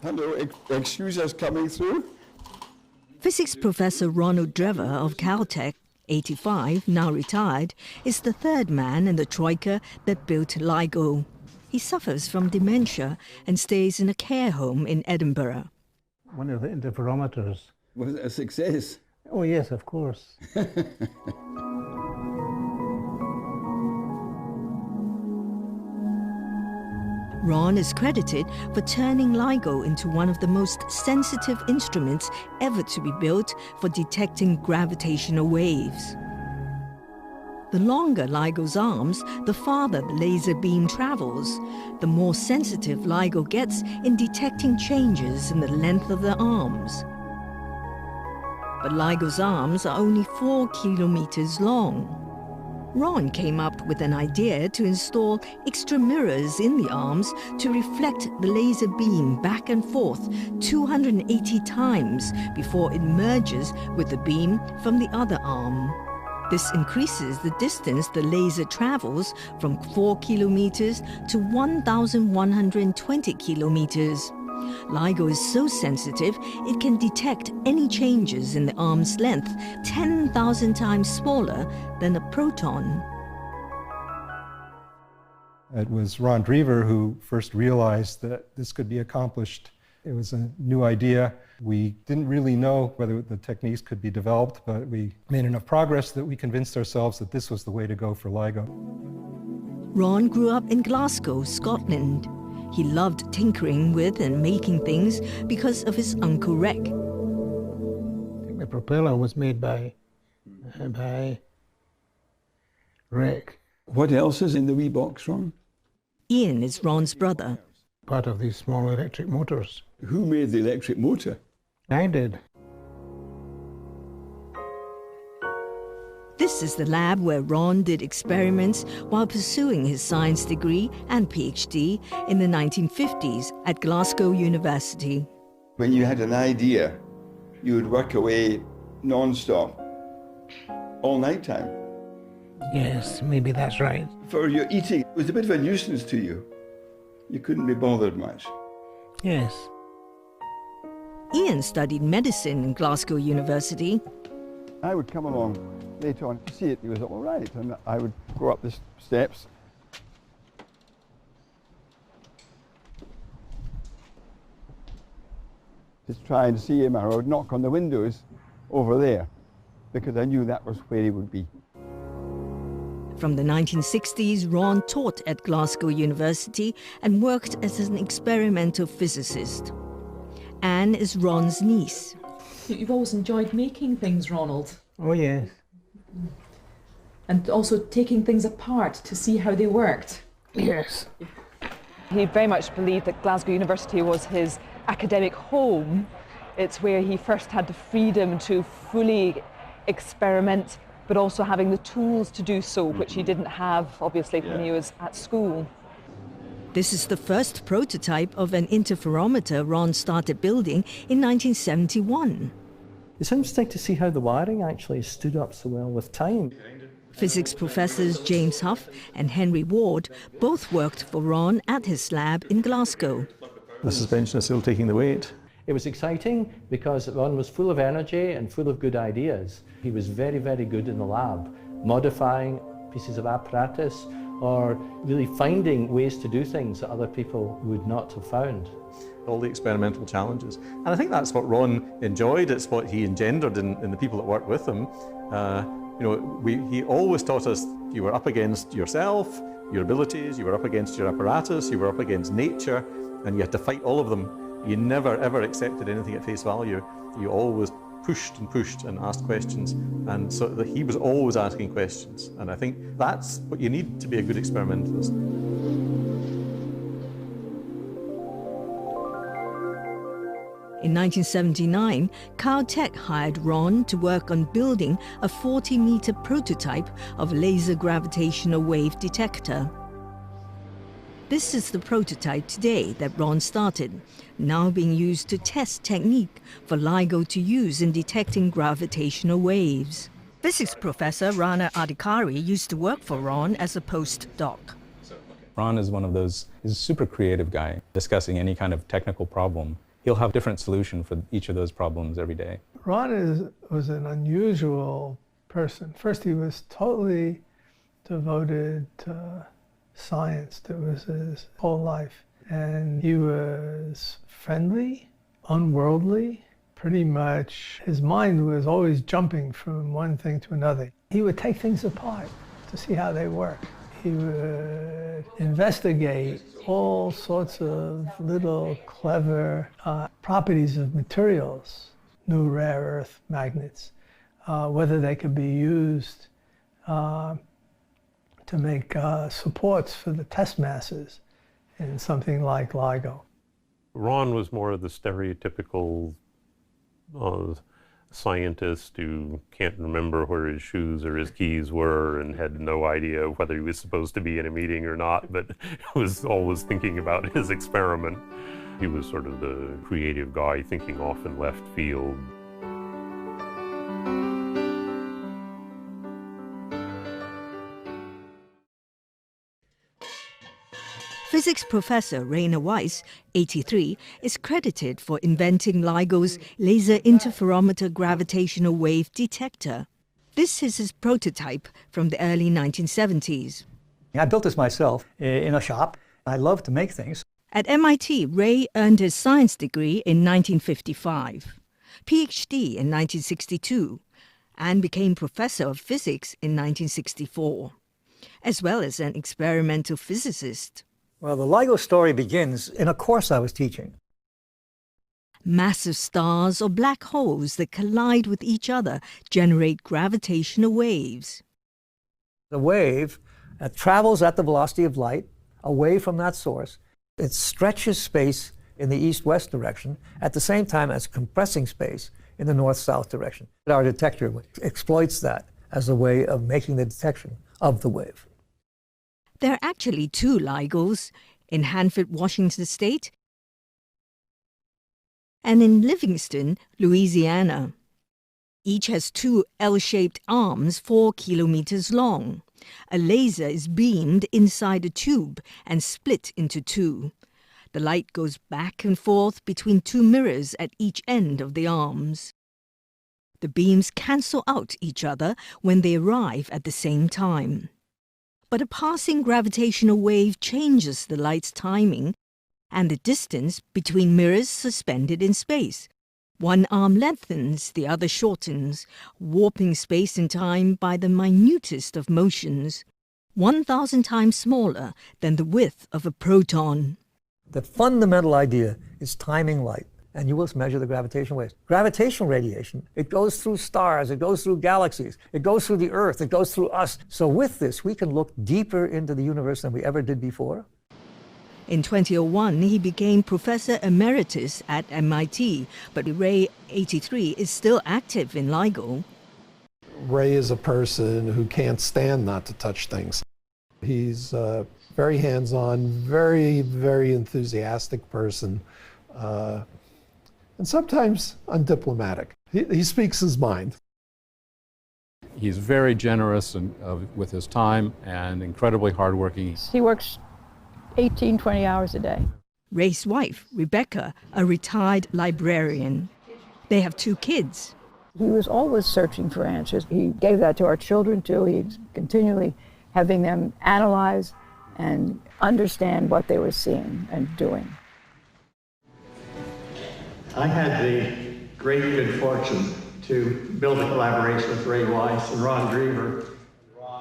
Hello, excuse us coming through. Physics professor Ronald Drever of Caltech, 85, now retired, is the third man in the troika that built LIGO. He suffers from dementia and stays in a care home in Edinburgh. One of the interferometers. Was it a success? Oh yes, of course. Ron is credited for turning LIGO into one of the most sensitive instruments ever to be built for detecting gravitational waves. The longer LIGO's arms, the farther the laser beam travels, the more sensitive LIGO gets in detecting changes in the length of the arms. But LIGO's arms are only 4 kilometers long. Ron came up with an idea to install extra mirrors in the arms to reflect the laser beam back and forth 280 times before it merges with the beam from the other arm. This increases the distance the laser travels from 4 kilometers to 1,120 kilometers. LIGO is so sensitive, it can detect any changes in the arm's length 10,000 times smaller than a proton. It was Ron Drever who first realized that this could be accomplished. It was a new idea. We didn't really know whether the techniques could be developed, but we made enough progress that we convinced ourselves that this was the way to go for LIGO. Ron grew up in Glasgow, Scotland. He loved tinkering with and making things because of his Uncle Rec. I think the propeller was made by Rec. What else is in the wee box, Ron? Ian is Ron's brother. Part of these small electric motors. Who made the electric motor? I did. This is the lab where Ron did experiments while pursuing his science degree and PhD in the 1950s at Glasgow University. When you had an idea, you would work away non-stop, all night time. Yes, maybe that's right. For your eating, it was a bit of a nuisance to you. You couldn't be bothered much. Yes. Ian studied medicine in Glasgow University. I would come along later on to see it. He was all right, and I would go up the steps. Just try and see him, or I would knock on the windows over there, because I knew that was where he would be. From the 1960s, Ron taught at Glasgow University and worked as an experimental physicist. Anne is Ron's niece. You've always enjoyed making things, Ronald. Oh yes. And also taking things apart to see how they worked. Yes. He very much believed that Glasgow University was his academic home. It's where he first had the freedom to fully experiment, but also having the tools to do so, which he didn't have, obviously, when he was at school. This is the first prototype of an interferometer Ron started building in 1971. It's interesting to see how the wiring actually stood up so well with time. Physics professors James Huff and Henry Ward both worked for Ron at his lab in Glasgow. The suspension is still taking the weight. It was exciting because Ron was full of energy and full of good ideas. He was very, very good in the lab, modifying pieces of apparatus or really finding ways to do things that other people would not have found. All the experimental challenges. And I think that's what Ron enjoyed. It's what he engendered in the people that worked with him. He always taught us you were up against yourself, your abilities, you were up against your apparatus, you were up against nature, and you had to fight all of them. You never ever accepted anything at face value. You always pushed and asked questions, and so he was always asking questions, and I think that's what you need to be a good experimentalist. In 1979, Caltech hired Ron to work on building a 40-meter prototype of laser gravitational wave detector. This is the prototype today that Ron started, now being used to test technique for LIGO to use in detecting gravitational waves. Physics professor Rana Adhikari used to work for Ron as a postdoc. Ron is one of those, he's a super creative guy. Discussing any kind of technical problem, he'll have a different solution for each of those problems every day. Ron was an unusual person. First, he was totally devoted to science. That was his whole life. And he was friendly, unworldly. Pretty much his mind was always jumping from one thing to another. He would take things apart to see how they work. He would investigate all sorts of little clever properties of materials, new rare earth magnets, whether they could be used to make supports for the test masses in something like LIGO. Ron was more of the stereotypical scientist who can't remember where his shoes or his keys were and had no idea whether he was supposed to be in a meeting or not, but was always thinking about his experiment. He was sort of the creative guy thinking off in left field. Physics professor Rainer Weiss, 83, is credited for inventing LIGO's laser interferometer gravitational wave detector. This is his prototype from the early 1970s. I built this myself in a shop. I love to make things. At MIT, Ray earned his science degree in 1955, PhD in 1962, and became professor of physics in 1964, as well as an experimental physicist. Well, the LIGO story begins in a course I was teaching. Massive stars or black holes that collide with each other generate gravitational waves. The wave travels at the velocity of light away from that source. It stretches space in the east-west direction at the same time as compressing space in the north-south direction. Our detector exploits that as a way of making the detection of the wave. There are actually two LIGOs, in Hanford, Washington State, and in Livingston, Louisiana. Each has two L-shaped arms 4 kilometers long. A laser is beamed inside a tube and split into two. The light goes back and forth between two mirrors at each end of the arms. The beams cancel out each other when they arrive at the same time. But a passing gravitational wave changes the light's timing and the distance between mirrors suspended in space. One arm lengthens, the other shortens, warping space and time by the minutest of motions, 1,000 times smaller than the width of a proton. The fundamental idea is timing light, and you will measure the gravitational waves. Gravitational radiation, it goes through stars, it goes through galaxies, it goes through the Earth, it goes through us. So with this, we can look deeper into the universe than we ever did before. In 2001, he became Professor Emeritus at MIT, but Ray, 83, is still active in LIGO. Ray is a person who can't stand not to touch things. He's a very hands-on, very, very enthusiastic person. And sometimes undiplomatic. He speaks his mind. He's very generous with his time and incredibly hardworking. He works 18, 20 hours a day. Ray's wife, Rebecca, a retired librarian. They have 2 kids. He was always searching for answers. He gave that to our children too. He's continually having them analyze and understand what they were seeing and doing. I had the great good fortune to build a collaboration with Ray Weiss and Ron Drever.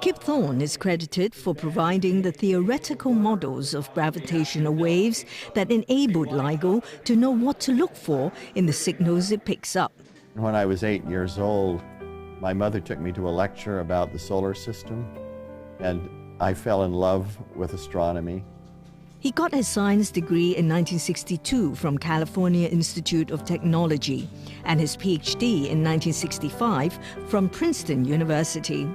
Kip Thorne is credited for providing the theoretical models of gravitational waves that enabled LIGO to know what to look for in the signals it picks up. When I was 8 years old, my mother took me to a lecture about the solar system, and I fell in love with astronomy. He got his science degree in 1962 from California Institute of Technology and his PhD in 1965 from Princeton University.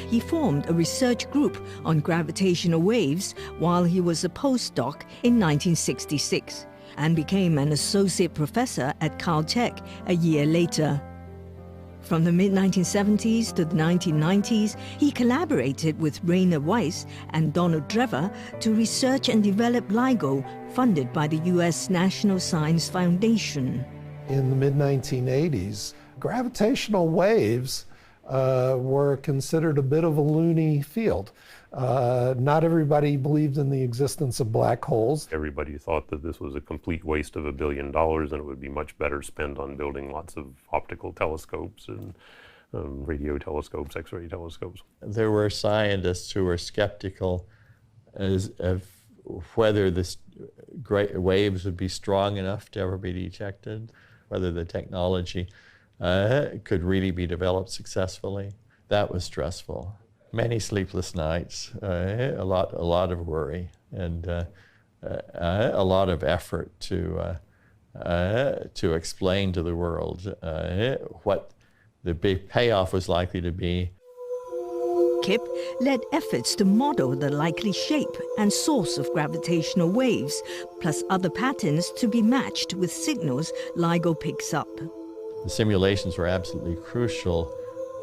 He formed a research group on gravitational waves while he was a postdoc in 1966 and became an associate professor at Caltech a year later. From the mid-1970s to the 1990s, he collaborated with Rainer Weiss and Donald Drever to research and develop LIGO, funded by the U.S. National Science Foundation. In the mid-1980s, gravitational waves were considered a bit of a loony field. Not everybody believed in the existence of black holes. Everybody thought that this was a complete waste of $1 billion and it would be much better spent on building lots of optical telescopes and radio telescopes, X-ray telescopes. There were scientists who were skeptical of whether the great waves would be strong enough to ever be detected, whether the technology could really be developed successfully. That was stressful. Many sleepless nights, a lot of worry, and a lot of effort to explain to the world what the big payoff was likely to be. Kip led efforts to model the likely shape and source of gravitational waves, plus other patterns to be matched with signals LIGO picks up. The simulations were absolutely crucial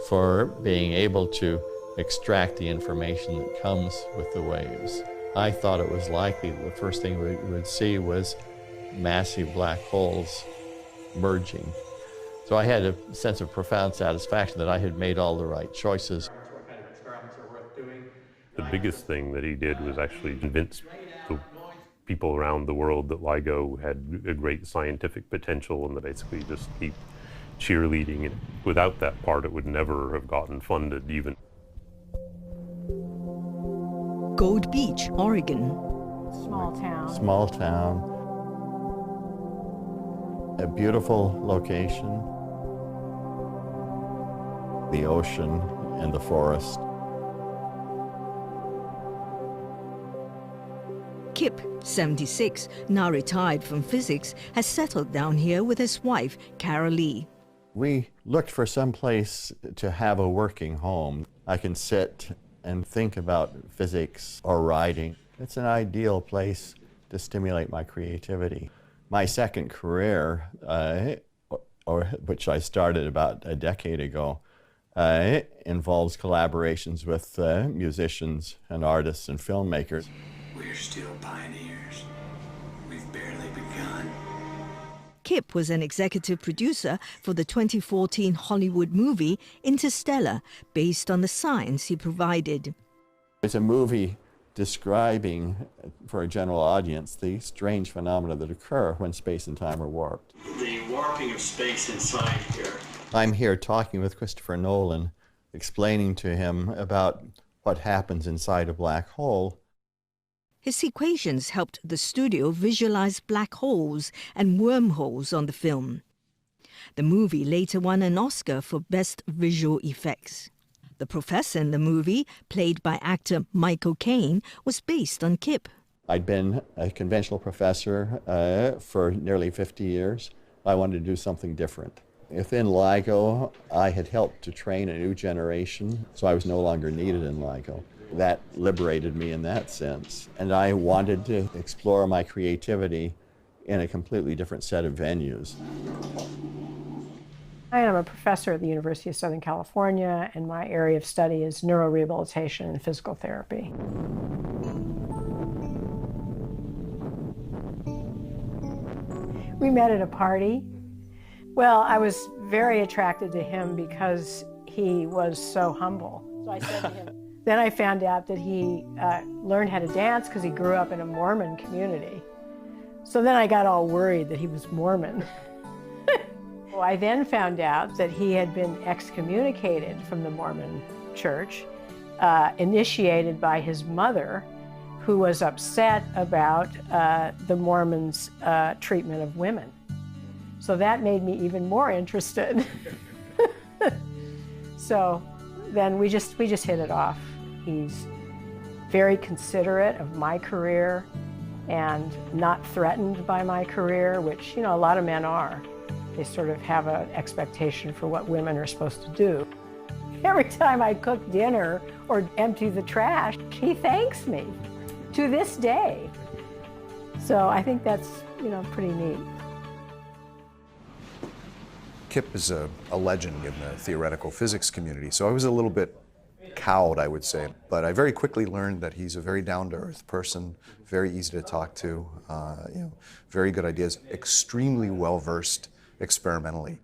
for being able to extract the information that comes with the waves. I thought it was likely that the first thing we would see was massive black holes merging. So I had a sense of profound satisfaction that I had made all the right choices. The biggest thing that he did was actually convince the people around the world that LIGO had a great scientific potential and to basically just keep cheerleading it. Without that part, it would never have gotten funded even. Gold Beach, Oregon. Small town. Small town. A beautiful location. The ocean and the forest. Kip, 76, now retired from physics, has settled down here with his wife, Carol Lee. We looked for some place to have a working home. I can sit and think about physics or writing. It's an ideal place to stimulate my creativity. My second career, which I started about a decade ago, involves collaborations with musicians and artists and filmmakers. We're still pioneers. We've barely begun. Kip was an executive producer for the 2014 Hollywood movie Interstellar, based on the science he provided. It's a movie describing, for a general audience, the strange phenomena that occur when space and time are warped. The warping of space inside here. I'm here talking with Christopher Nolan, explaining to him about what happens inside a black hole. His equations helped the studio visualize black holes and wormholes on the film. The movie later won an Oscar for Best Visual Effects. The professor in the movie, played by actor Michael Caine, was based on Kip. I'd been a conventional professor for nearly 50 years. I wanted to do something different. Within LIGO, I had helped to train a new generation, so I was no longer needed in LIGO. That liberated me in that sense. And I wanted to explore my creativity in a completely different set of venues. I am a professor at the University of Southern California, and my area of study is neurorehabilitation and physical therapy. We met at a party. Well, I was very attracted to him because he was so humble. So I said to him, then I found out that he learned how to dance because he grew up in a Mormon community. So then I got all worried that he was Mormon. Well, I then found out that he had been excommunicated from the Mormon church, initiated by his mother, who was upset about the Mormons' treatment of women. So that made me even more interested. So then we just hit it off. He's very considerate of my career and not threatened by my career, which, you know, a lot of men are. They sort of have an expectation for what women are supposed to do. Every time I cook dinner or empty the trash, he thanks me to this day. So I think that's, you know, pretty neat. Kip is a legend in the theoretical physics community, so I was a little bit cowed, I would say. But I very quickly learned that he's a very down-to-earth person, very easy to talk to, very good ideas, extremely well-versed experimentally.